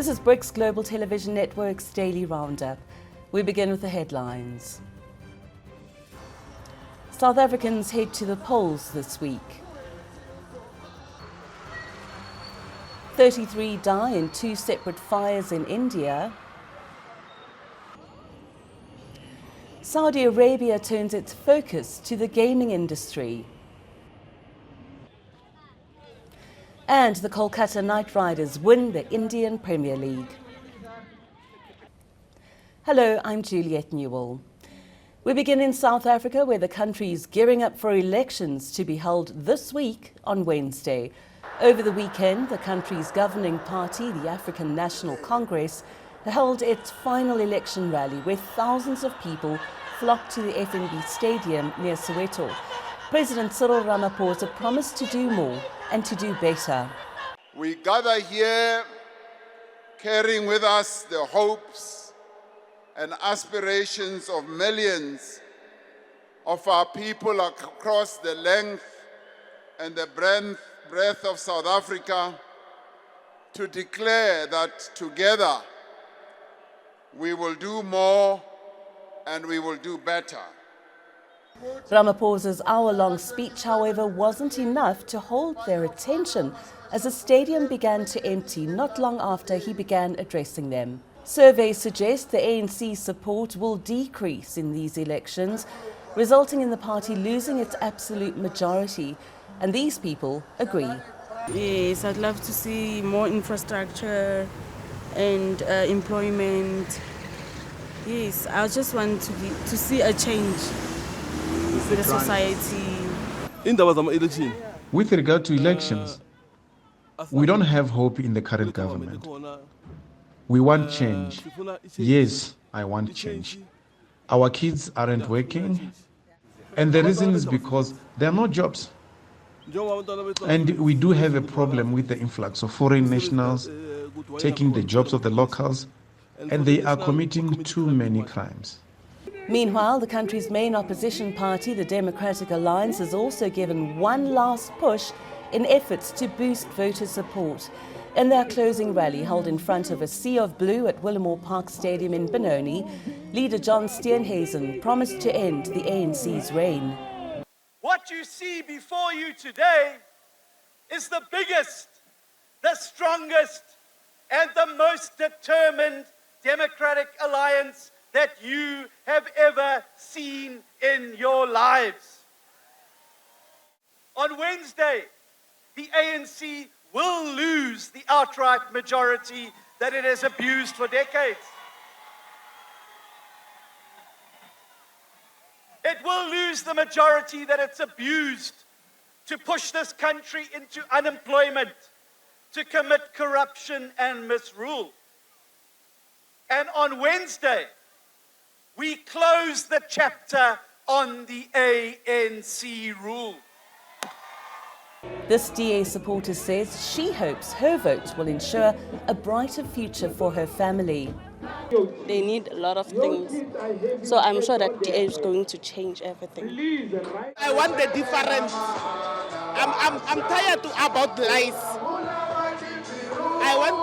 This is BRICS Global Television Network's Daily Roundup. We begin with the headlines. South Africans head to the polls this week. 33 die in 2 separate fires in India. Saudi Arabia turns its focus to the gaming industry. And the Kolkata Knight Riders win the Indian Premier League. Hello, I'm Juliet Newell. We begin in South Africa, where the country is gearing up for elections to be held this week on Wednesday. Over the weekend, the country's governing party, the African National Congress, held its final election rally where thousands of people flocked to the FNB Stadium near Soweto. President Cyril Ramaphosa promised to do more and to do better. We gather here carrying with us the hopes and aspirations of millions of our people across the length and the breadth of South Africa to declare that together we will do more and we will do better. Ramaphosa's hour-long speech, however, wasn't enough to hold their attention as the stadium began to empty not long after he began addressing them. Surveys suggest the ANC's support will decrease in these elections, resulting in the party losing its absolute majority. And these people agree. Yes, I'd love to see more infrastructure and employment. Yes, I just want to see a change in the society. With regard to elections, we don't have hope in the current government. We want change. Yes, I want change. Our kids aren't working, and the reason is because there are no jobs. And we do have a problem with the influx of foreign nationals taking the jobs of the locals, and they are committing too many crimes. Meanwhile, the country's main opposition party, the Democratic Alliance, has also given one last push in efforts to boost voter support. In their closing rally held in front of a sea of blue at Willamore Park Stadium in Benoni, leader John Steenhuisen promised to end the ANC's reign. What you see before you today is the biggest, the strongest, and the most determined democratic alliance that you have ever seen in your lives. On Wednesday, the ANC will lose the outright majority that it has abused for decades. It will lose the majority that it's abused to push this country into unemployment, to commit corruption and misrule. And on Wednesday, we close the chapter on the ANC rule. This DA supporter says she hopes her vote will ensure a brighter future for her family. They need a lot of things, so I'm sure that DA is going to change everything. I want the difference. I'm tired about lies. I want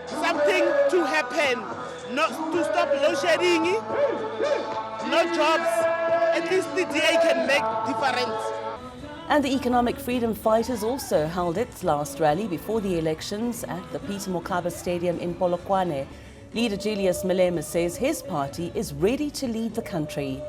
something to happen, not to stop load shedding, no jobs. At least the DA can make difference. And the Economic Freedom Fighters also held its last rally before the elections at the Peter Mokaba Stadium in Polokwane. Leader Julius Malema says his party is ready to lead the country.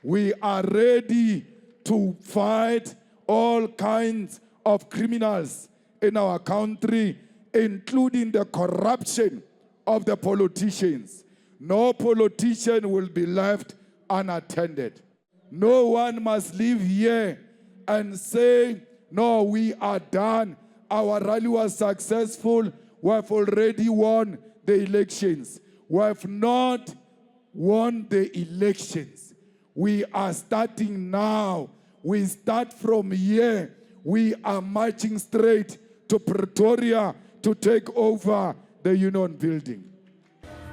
We are ready to fight all kinds of criminals in our country, including the corruption of the politicians. No politician will be left unattended. No one must leave here and say, no, we are done. Our rally was successful. We have already won the elections. We have not won the elections. We are starting now. We start from here. We are marching straight to Pretoria to take over the Union building.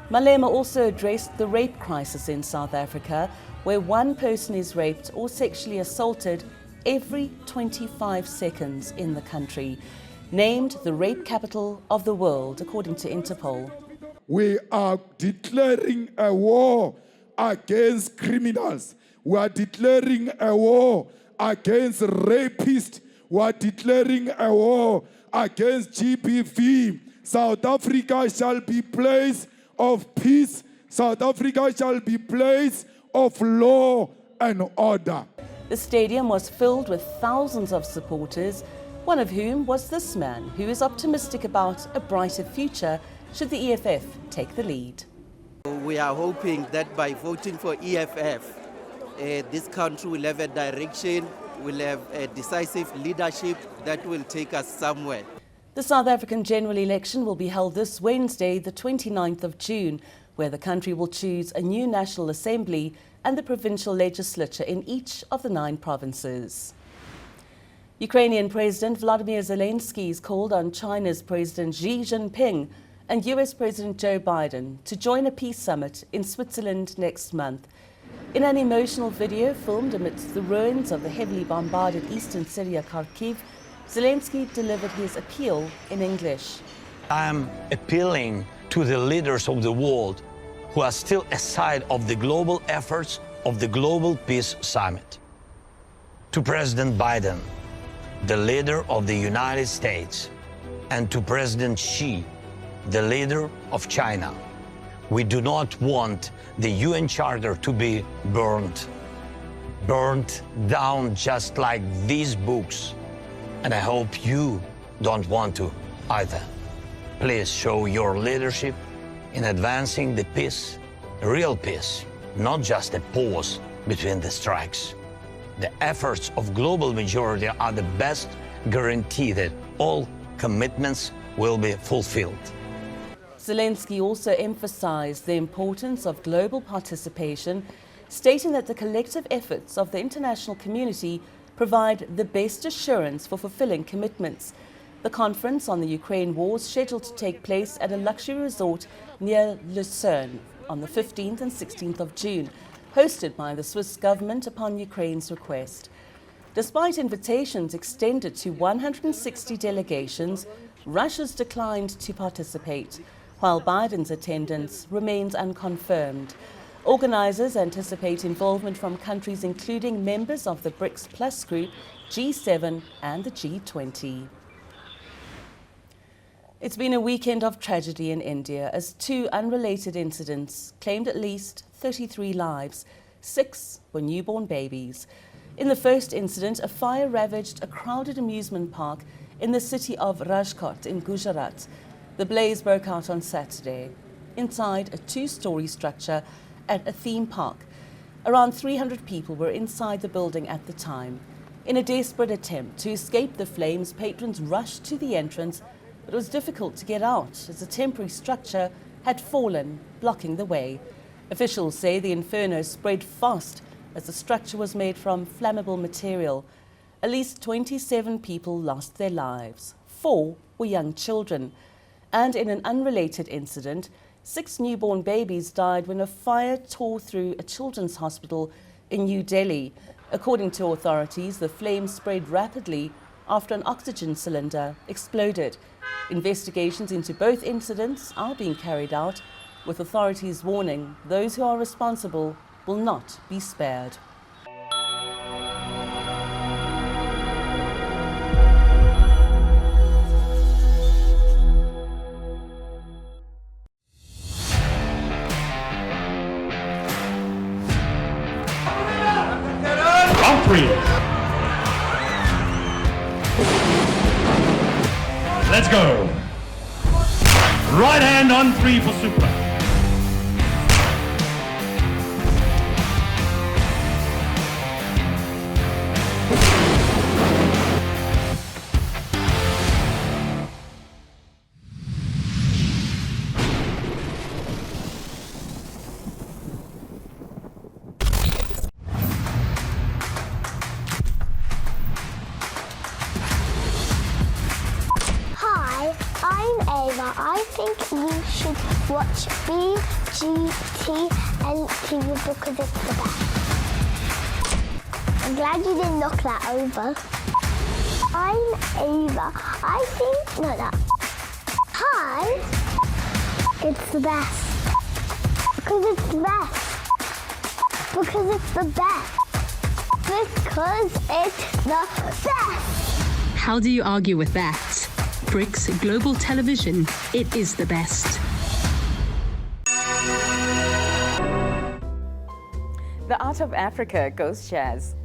Malema also addressed the rape crisis in South Africa, where one person is raped or sexually assaulted every 25 seconds in the country. named the rape capital of the world, according to Interpol. We are declaring a war against criminals. We are declaring a war against rapists. We are declaring a war against GBV. South Africa shall be place of peace. South Africa shall be place of law and order. The stadium was filled with thousands of supporters, one of whom was this man, who is optimistic about a brighter future should the EFF take the lead. We are hoping that by voting for EFF, this country will have a direction, will have a decisive leadership that will take us somewhere. The South African general election will be held this Wednesday, the 29th of June, where the country will choose a new National Assembly and the provincial legislature in each of the 9 provinces. Ukrainian President Vladimir Zelensky has called on China's President Xi Jinping and US President Joe Biden to join a peace summit in Switzerland next month. In an emotional video filmed amidst the ruins of the heavily bombarded eastern Syria Kharkiv, Zelensky delivered his appeal in English. I am appealing to the leaders of the world who are still aside of the global efforts of the Global Peace Summit. To President Biden, the leader of the United States, and to President Xi, the leader of China. We do not want the UN Charter to be burned down just like these books. And I hope you don't want to either. Please show your leadership in advancing the peace, real peace, not just a pause between the strikes. The efforts of global majority are the best guarantee that all commitments will be fulfilled. Zelensky also emphasized the importance of global participation, stating that the collective efforts of the international community provide the best assurance for fulfilling commitments. The conference on the Ukraine war is scheduled to take place at a luxury resort near Lucerne on the 15th and 16th of June, hosted by the Swiss government upon Ukraine's request. Despite invitations extended to 160 delegations, Russia's declined to participate, while Biden's attendance remains unconfirmed. Organisers anticipate involvement from countries including members of the BRICS Plus group, G7 and the G20. It's been a weekend of tragedy in India as 2 unrelated incidents claimed at least 33 lives. 6 were newborn babies. In the first incident, a fire ravaged a crowded amusement park in the city of Rajkot in Gujarat. The blaze broke out on Saturday inside a 2-story structure at a theme park. Around 300 people were inside the building at the time. In a desperate attempt to escape the flames, patrons rushed to the entrance, but it was difficult to get out as a temporary structure had fallen, blocking the way. Officials say the inferno spread fast as the structure was made from flammable material. At least 27 people lost their lives. 4 were young children. And in an unrelated incident, 6 newborn babies died when a fire tore through a children's hospital in New Delhi. According to authorities, the flames spread rapidly after an oxygen cylinder exploded. Investigations into both incidents are being carried out, with authorities warning those who are responsible will not be spared. Let's go. Right hand on 3 for super. I'm Ava. I think you should watch BGTN Daily because it's the best. I'm glad you didn't knock that over. I'm Ava. I think, Hi, it's the best. Because it's the best. Because it's the best. Because it's the best. How do you argue with that? BRICS Global Television, it is the best. The Art of Africa goes jazz.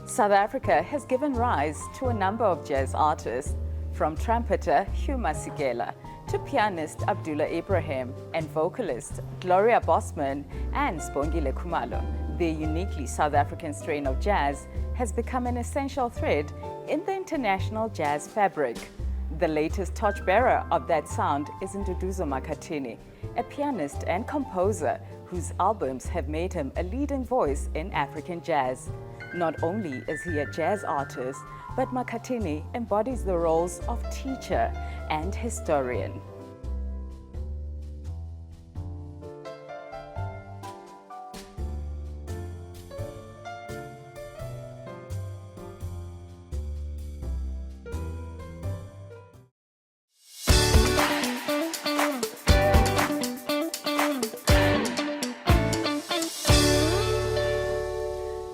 South Africa has given rise to a number of jazz artists, from trumpeter Hugh Masekela to pianist Abdullah Ibrahim and vocalist Gloria Bosman and Sibongile Khumalo. Their uniquely South African strain of jazz has become an essential thread in the international jazz fabric. The latest torchbearer of that sound is Nduduzo Makhathini, a pianist and composer whose albums have made him a leading voice in African jazz. Not only is he a jazz artist, but Makhathini embodies the roles of teacher and historian.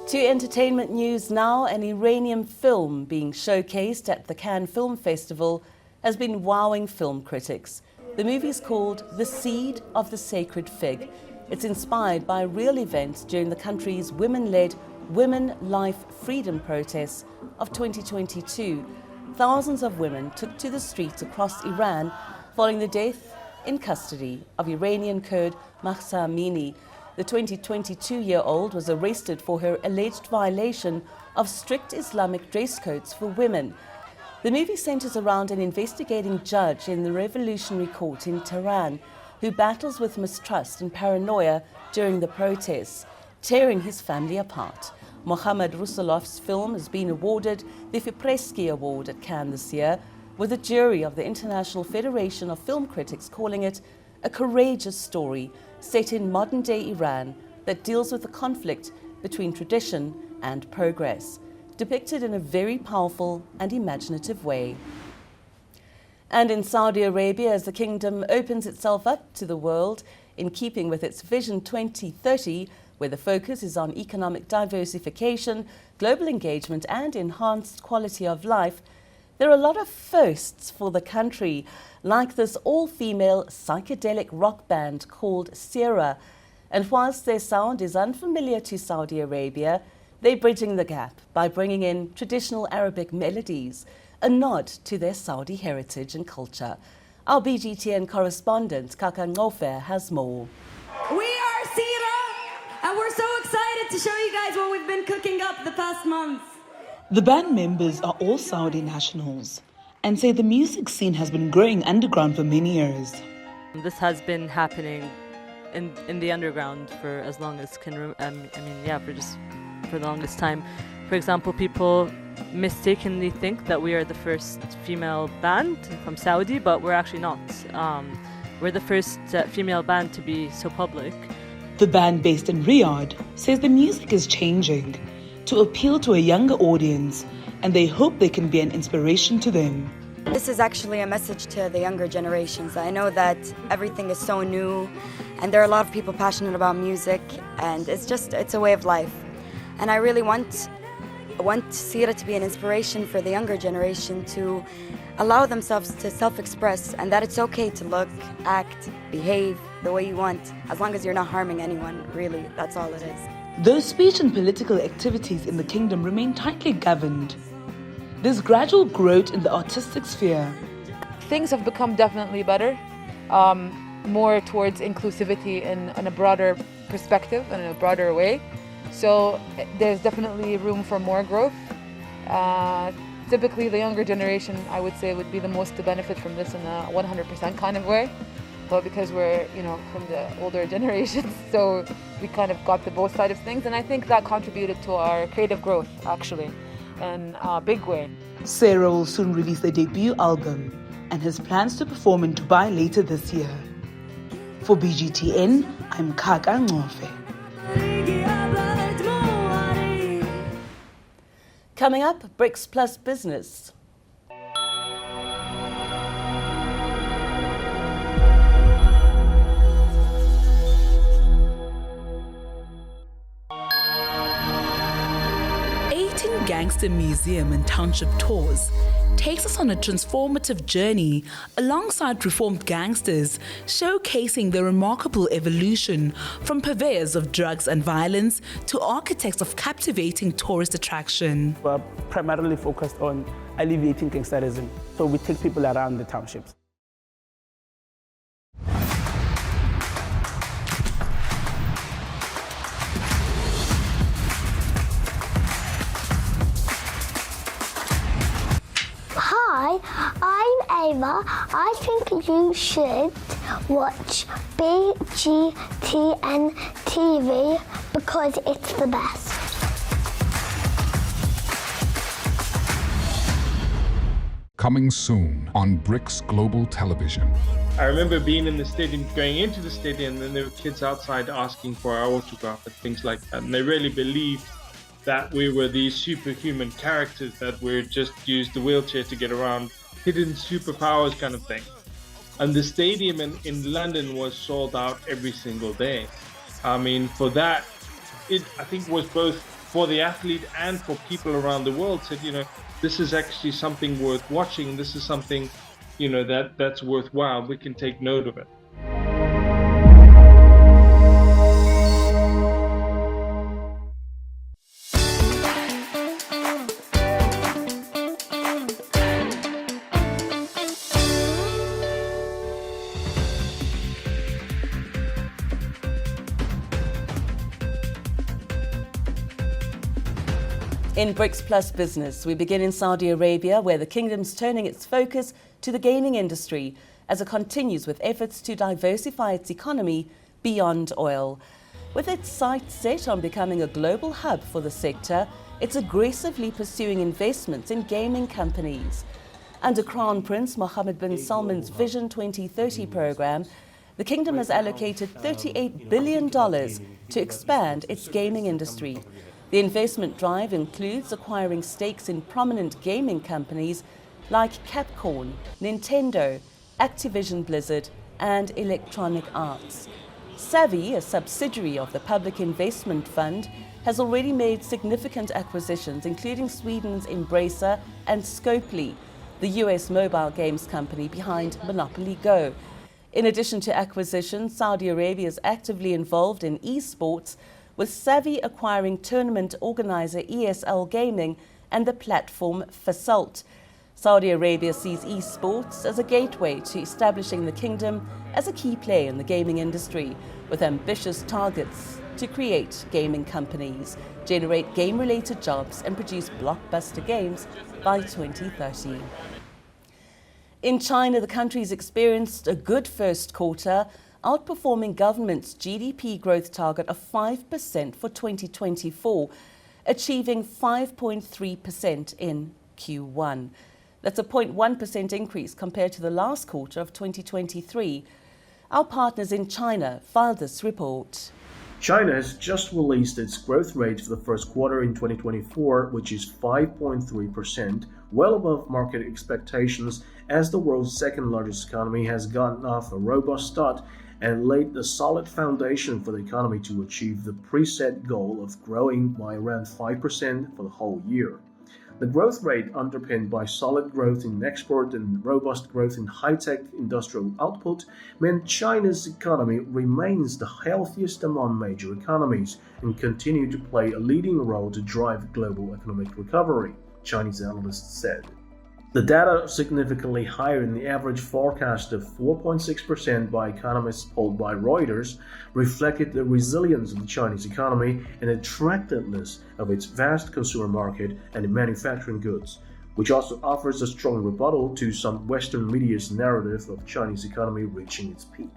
To entertainment news now, an Iranian film being showcased at the Cannes Film Festival has been wowing film critics. The movie is called The Seed of the Sacred Fig. It's inspired by real events during the country's women-led Women, Life, Freedom protests of 2022. Thousands of women took to the streets across Iran following the death in custody of Iranian Kurd Mahsa Amini. The 22-year-old was arrested for her alleged violation of strict Islamic dress codes for women. The movie centers around an investigating judge in the Revolutionary Court in Tehran who battles with mistrust and paranoia during the protests, tearing his family apart. Mohammad Rusulov's film has been awarded the Fipresky Award at Cannes this year, with a jury of the International Federation of Film Critics calling it a courageous story set in modern-day Iran that deals with the conflict between tradition and progress, depicted in a very powerful and imaginative way. And in Saudi Arabia, as the kingdom opens itself up to the world, in keeping with its Vision 2030, where the focus is on economic diversification, global engagement and enhanced quality of life, there are a lot of firsts for the country, like this all-female psychedelic rock band called Sierra. And whilst their sound is unfamiliar to Saudi Arabia, they're bridging the gap by bringing in traditional Arabic melodies, a nod to their Saudi heritage and culture. Our BGTN correspondent, Kaka Ngofe, has more. We are Sierra, and we're so excited to show you guys what we've been cooking up the past month. The band members are all Saudi nationals and say the music scene has been growing underground for many years. This has been happening in the underground for as long as for the longest time. For example, people mistakenly think that we are the first female band from Saudi, but we're actually not. We're the first female band to be so public. The band based in Riyadh says the music is changing to appeal to a younger audience, and they hope they can be an inspiration to them. This is actually a message to the younger generations. I know that everything is so new, and there are a lot of people passionate about music, and it's a way of life. And I really want Sierra to be an inspiration for the younger generation to allow themselves to self-express, and that it's okay to look, act, behave the way you want, as long as you're not harming anyone, really, that's all it is. Though speech and political activities in the kingdom remain tightly governed, there's gradual growth in the artistic sphere. Things have become definitely better, more towards inclusivity in a broader perspective and in a broader way. So there's definitely room for more growth. Typically the younger generation, I would say, would be the most to benefit from this in a 100% kind of way. But because we're, from the older generations, so we kind of got the both sides of things. And I think that contributed to our creative growth, actually, in a big way. Sarah will soon release their debut album and has plans to perform in Dubai later this year. For BGTN, I'm Kaka Ngofe. Coming up, BRICS Plus Business. Gangster Museum and Township Tours takes us on a transformative journey alongside reformed gangsters, showcasing the remarkable evolution from purveyors of drugs and violence to architects of captivating tourist attraction. We're primarily focused on alleviating gangsterism, so we take people around the townships. Hi, I'm Ava. I think you should watch BGTN TV because it's the best. Coming soon on BRICS Global Television. I remember being in the stadium, going into the stadium, and then there were kids outside asking for our autograph and things like that. And they really believed that we were these superhuman characters that were just used the wheelchair to get around, hidden superpowers kind of thing. And the stadium in London was sold out every single day. I mean, for that, it I think was both for the athlete and for people around the world said, you know, this is actually something worth watching. This is something, you know, that's worthwhile. We can take note of it. In BRICS Plus Business, we begin in Saudi Arabia, where the kingdom's turning its focus to the gaming industry as it continues with efforts to diversify its economy beyond oil. With its sights set on becoming a global hub for the sector, it's aggressively pursuing investments in gaming companies. Under Crown Prince Mohammed bin Salman's Vision 2030 program, the kingdom has allocated $38 billion to expand its gaming industry. The investment drive includes acquiring stakes in prominent gaming companies like Capcom, Nintendo, Activision Blizzard, and Electronic Arts. Savvy, a subsidiary of the Public Investment Fund, has already made significant acquisitions, including Sweden's Embracer and Scopely, the US mobile games company behind Monopoly Go. In addition to acquisitions, Saudi Arabia is actively involved in esports, with Savvy acquiring tournament organizer ESL Gaming and the platform Fasalt. Saudi Arabia sees esports as a gateway to establishing the kingdom as a key player in the gaming industry, with ambitious targets to create gaming companies, generate game-related jobs, and produce blockbuster games by 2030. In China, the country's experienced a good first quarter, outperforming government's GDP growth target of 5% for 2024, achieving 5.3% in Q1. That's a 0.1% increase compared to the last quarter of 2023. Our partners in China filed this report. China has just released its growth rate for the first quarter in 2024, which is 5.3%, well above market expectations, as the world's second largest economy has gotten off a robust start and laid the solid foundation for the economy to achieve the preset goal of growing by around 5% for the whole year. The growth rate, underpinned by solid growth in export and robust growth in high-tech industrial output, meant China's economy remains the healthiest among major economies and continue to play a leading role to drive global economic recovery, Chinese analysts said. The data, significantly higher than the average forecast of 4.6% by economists polled by Reuters, reflected the resilience of the Chinese economy and attractiveness of its vast consumer market and manufacturing goods, which also offers a strong rebuttal to some Western media's narrative of Chinese economy reaching its peak.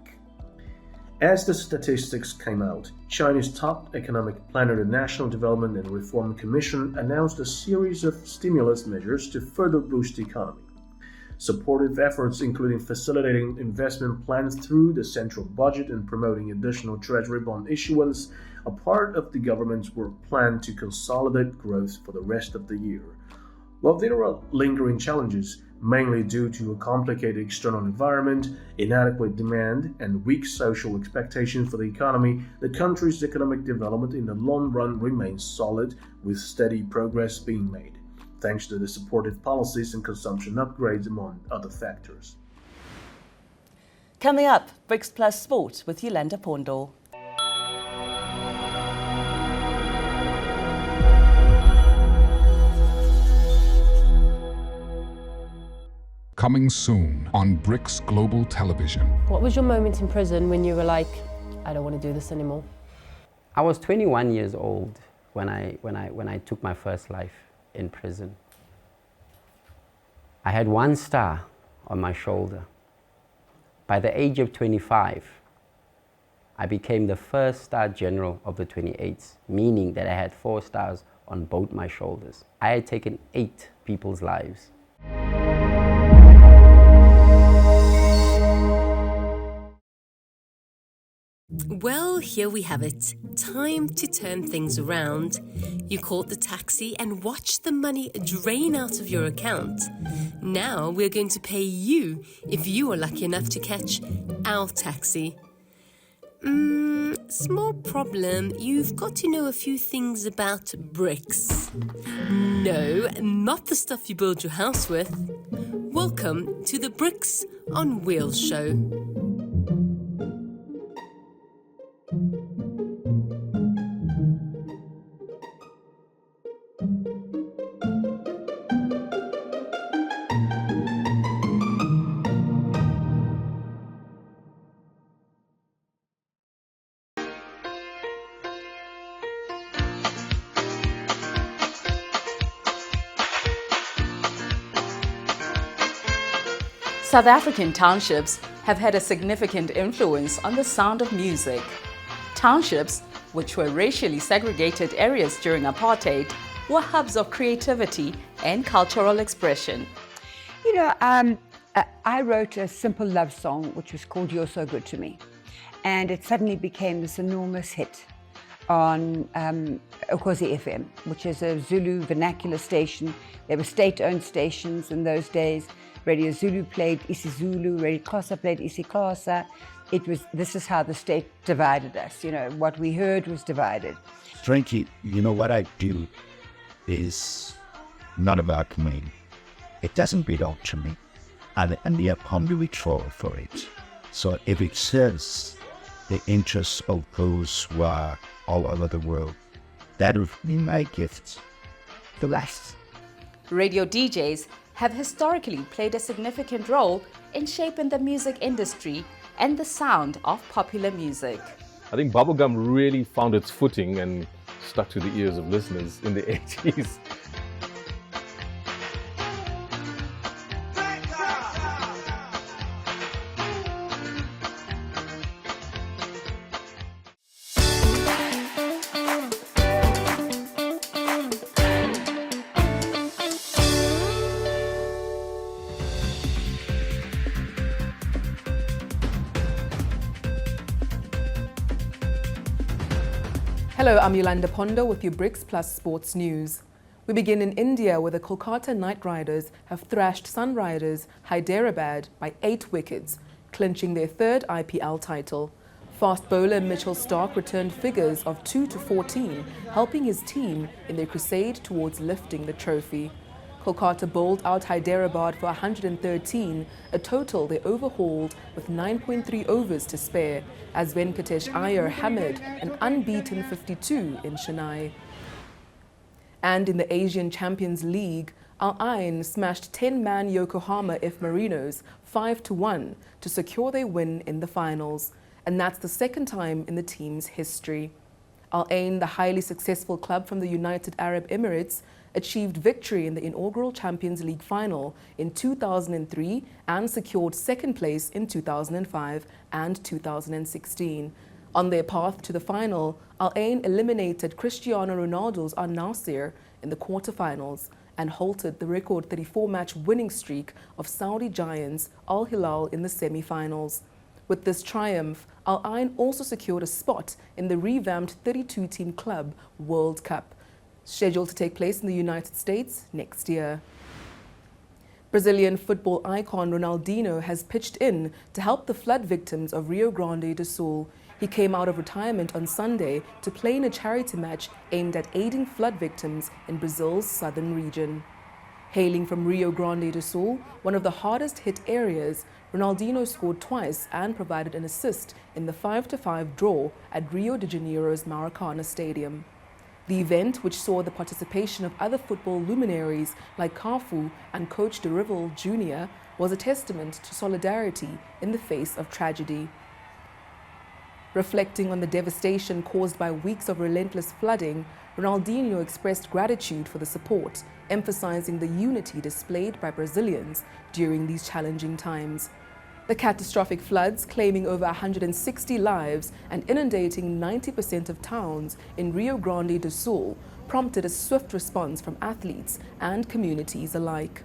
As the statistics came out, China's top economic planner, the National Development and Reform Commission, announced a series of stimulus measures to further boost the economy. Supportive efforts, including facilitating investment plans through the central budget and promoting additional treasury bond issuance, are part of the government's work plan to consolidate growth for the rest of the year. While there are lingering challenges, Mainly due to a complicated external environment, inadequate demand, and weak social expectations for the economy, the country's economic development in the long run remains solid, with steady progress being made, thanks to the supportive policies and consumption upgrades, among other factors. Coming up, BRICS Plus Sport with Yolanda Pondo. Coming soon on BRICS Global Television. What was your moment in prison when you were like, I don't want to do this anymore? I was 21 years old when I took my first life in prison. I had 1 star on my shoulder. By the age of 25, I became the first star general of the 28s, meaning that I had 4 stars on both my shoulders. I had taken 8 people's lives. Well, here we have it. Time to turn things around. You caught the taxi and watched the money drain out of your account. Now we're going to pay you if you are lucky enough to catch our taxi. Small problem. You've got to know a few things about BRICS. No, not the stuff you build your house with. Welcome to the BRICS on Wheels show. South African townships have had a significant influence on the sound of music. Townships, which were racially segregated areas during apartheid, were hubs of creativity and cultural expression. You know, I wrote a simple love song which was called You're So Good To Me, and it suddenly became this enormous hit on Ukhozi FM, which is a Zulu vernacular station. There were state-owned stations in those days. Radio Zulu played isiZulu, Radio Xhosa played isiXhosa. This is how the state divided us. You know, what we heard was divided. Strangely, you know, what I do is not about me. It doesn't belong to me. And the economy for it. So if it serves the interests of those who are all over the world, that would be my gift. The last. Radio DJs have historically played a significant role in shaping the music industry and the sound of popular music. I think bubblegum really found its footing and stuck to the ears of listeners in the 80s. Hello, I'm Yolanda Pondo with your BRICS Plus Sports News. We begin in India, where the Kolkata Knight Riders have thrashed Sunrisers Hyderabad by 8 wickets, clinching their 3rd IPL title. Fast bowler Mitchell Starc returned figures of 2 to 14, helping his team in their crusade towards lifting the trophy. Kolkata bowled out Hyderabad for 113, a total they overhauled with 9.3 overs to spare, as Venkatesh Iyer hammered an unbeaten 52 in Chennai. And in the Asian Champions League, Al Ain smashed 10-man Yokohama F. Marinos 5-1 to secure their win in the finals, and that's the 2nd time in the team's history. Al Ain, the highly successful club from the United Arab Emirates, achieved victory in the inaugural Champions League final in 2003 and secured 2nd place in 2005 and 2016. On their path to the final, Al Ain eliminated Cristiano Ronaldo's Al Nassr in the quarterfinals and halted the record 34-match winning streak of Saudi giants Al Hilal in the semi-finals. With this triumph, Al Ain also secured a spot in the revamped 32-team club World Cup, scheduled to take place in the United States next year. Brazilian football icon Ronaldinho has pitched in to help the flood victims of Rio Grande do Sul. He came out of retirement on Sunday to play in a charity match aimed at aiding flood victims in Brazil's southern region. Hailing from Rio Grande do Sul, one of the hardest hit areas, Ronaldinho scored twice and provided an assist in the 5-5 draw at Rio de Janeiro's Maracana Stadium. The event, which saw the participation of other football luminaries like Cafu and coach Dorival Jr., was a testament to solidarity in the face of tragedy. Reflecting on the devastation caused by weeks of relentless flooding, Ronaldinho expressed gratitude for the support, emphasizing the unity displayed by Brazilians during these challenging times. The catastrophic floods, claiming over 160 lives and inundating 90% of towns in Rio Grande do Sul, prompted a swift response from athletes and communities alike.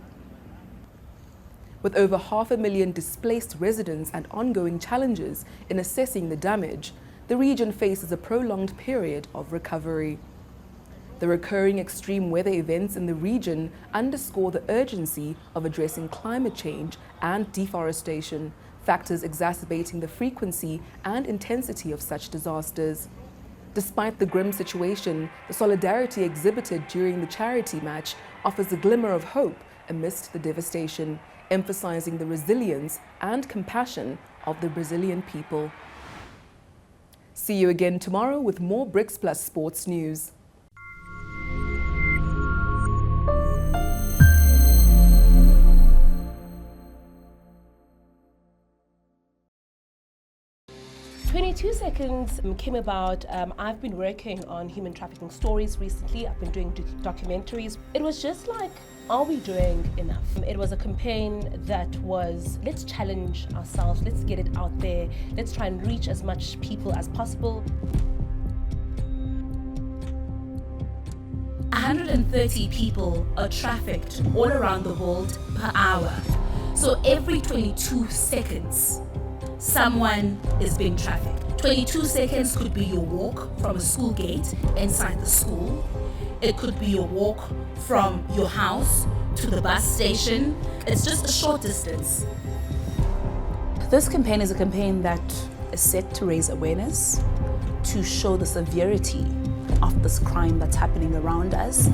With over 500,000 displaced residents and ongoing challenges in assessing the damage, the region faces a prolonged period of recovery. The recurring extreme weather events in the region underscore the urgency of addressing climate change and deforestation, factors exacerbating the frequency and intensity of such disasters. Despite the grim situation, the solidarity exhibited during the charity match offers a glimmer of hope amidst the devastation, emphasizing the resilience and compassion of the Brazilian people. See you again tomorrow with more BRICS Plus Sports News. Seconds came about. I've been working on human trafficking stories recently. I've been doing documentaries. It was just like, are we doing enough? It was a campaign that was, let's challenge ourselves, let's get it out there, let's try and reach as much people as possible. 130 people are trafficked all around the world per hour. So every 22 seconds, someone is being trafficked. 22 seconds could be your walk from a school gate inside the school. It could be your walk from your house to the bus station. It's just a short distance. This campaign is a campaign that is set to raise awareness, to show the severity of this crime that's happening around us.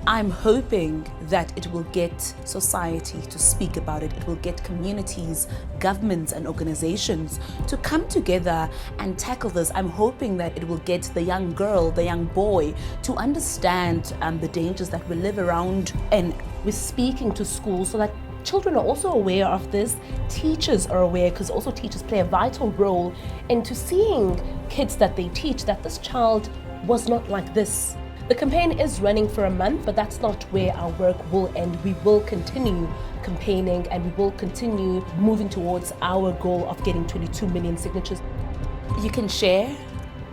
I'm hoping that it will get society to speak about it. It will get communities, governments and organizations to come together and tackle this. I'm hoping that it will get the young girl, the young boy to understand the dangers that we live around. And we're speaking to schools so that children are also aware of this. Teachers are aware, because also teachers play a vital role into seeing kids that they teach that this child was not like this. The campaign is running for a month, but that's not where our work will end. We will continue campaigning and we will continue moving towards our goal of getting 22 million signatures. You can share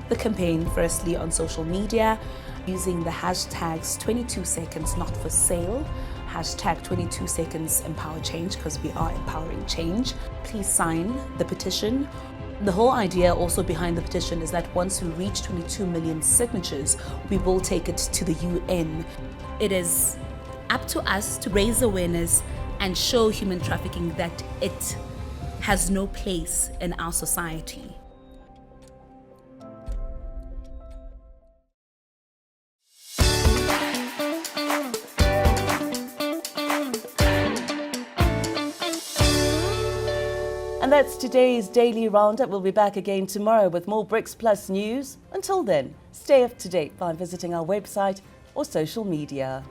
the campaign firstly on social media using the hashtags 22 seconds not for sale, hashtag 22 seconds empower change, because we are empowering change. Please sign the petition. The whole idea also behind the petition is that once we reach 22 million signatures, we will take it to the UN. It is up to us to raise awareness and show human trafficking that it has no place in our society. And that's today's Daily Roundup. We'll be back again tomorrow with more BRICS Plus news. Until then, stay up to date by visiting our website or social media.